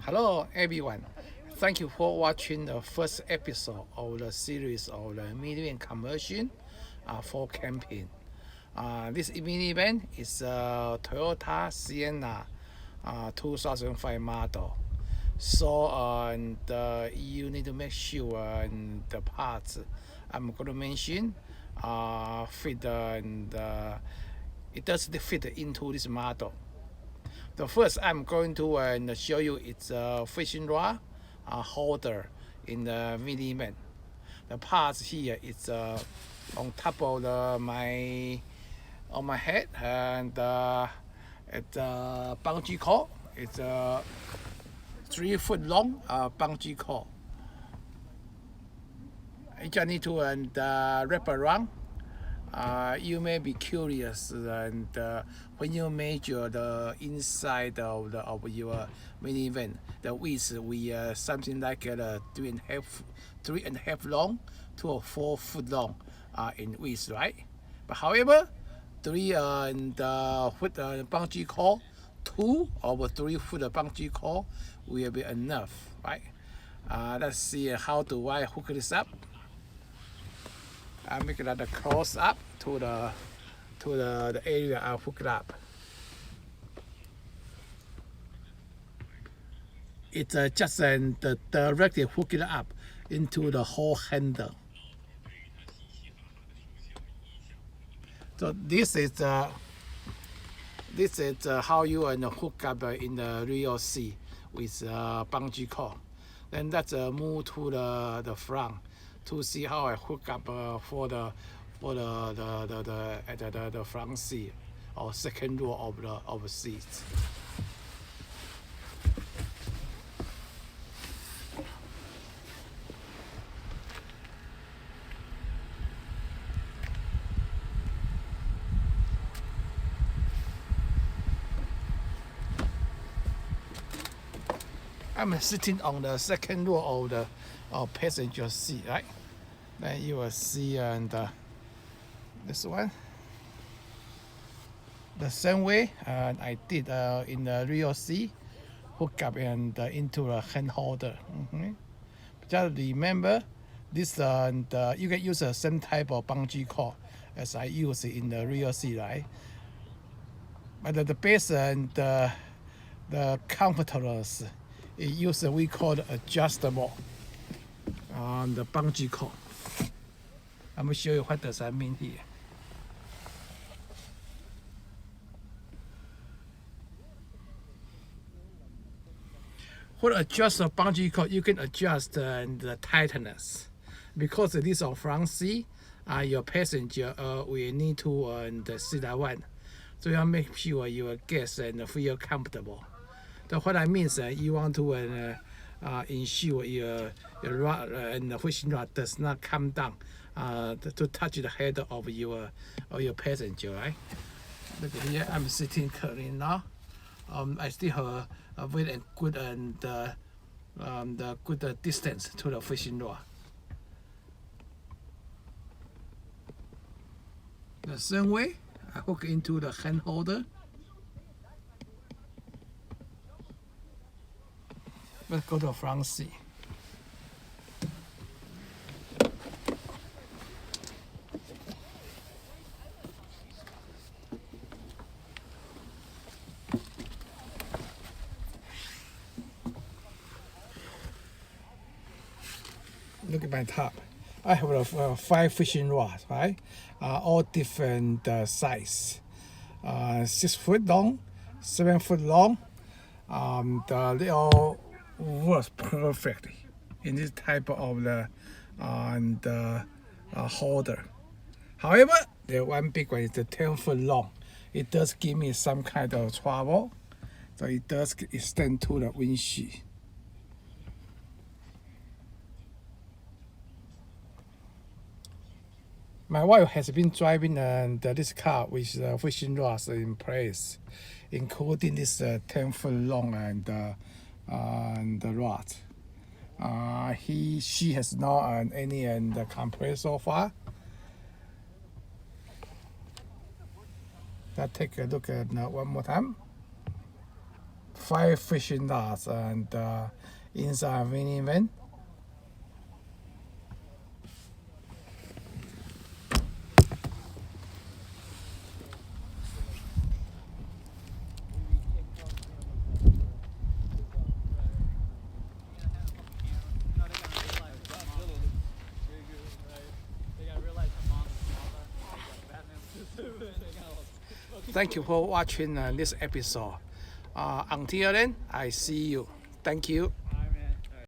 Hello everyone. Thank you for watching the first episode of the series of the minivan conversion for camping. This minivan is a Toyota Sienna 2005 model. So you need to make sure the parts I'm going to mention fit it does fit into this model. The first I'm going to show you it's a fishing rod holder in the minivan. The parts here is on top of on my head, and it's a bungee cord. It's a 3 foot long bungee cord. You just need to wrap around. You may be curious, and when you measure the inside of your minivan, the width we something like 3.5 long to 4 foot long in width, right? But however, 3 foot bungee cord, 2 or 3 foot bungee cord will be enough, right? Let's see how do I hook this up. I make it a close up to the area I hook it up. It's just directly hook it up into the whole handle. So this is how you hook up in the real sea with bungee cord. Then let's move to the front to see how I hook up for the front seat or second row of the seats. I'm sitting on the second row of the passenger seat, right? Then you will see this one the same way I did in the real seat, hook up and into the hand holder. Just remember this you can use the same type of bungee cord as I use in the real seat, right? But the base and the comforters use we call adjustable on the bungee cord. I'm going to show you what does that mean here. For adjust the bungee cord, you can adjust the tightness. Because this is front seat, your passenger will need to sit that one. So you make sure your guests feel comfortable. So what I mean is you want to ensure your rod and the fishing rod does not come down to touch the head of your passenger, right? Look at here, I'm sitting currently now. I still have a very good the good distance to the fishing rod. The same way, I hook into the hand holder. Let's go to the front seat. Look at my top. I have 5 fishing rods, right? All different size. 6 foot long, 7 foot long. They all works perfectly in this type of the holder. However, the one big one is the 10 foot long. It does give me some kind of trouble, so it does extend to the windshield. My wife has been driving this car with fishing rods in place, including this 10 foot long and the rod. She has not any complaints so far. Let's take a look at one more time. 5 fishing rods and inside minivan. Thank you for watching this episode. Until then, I see you. Thank you.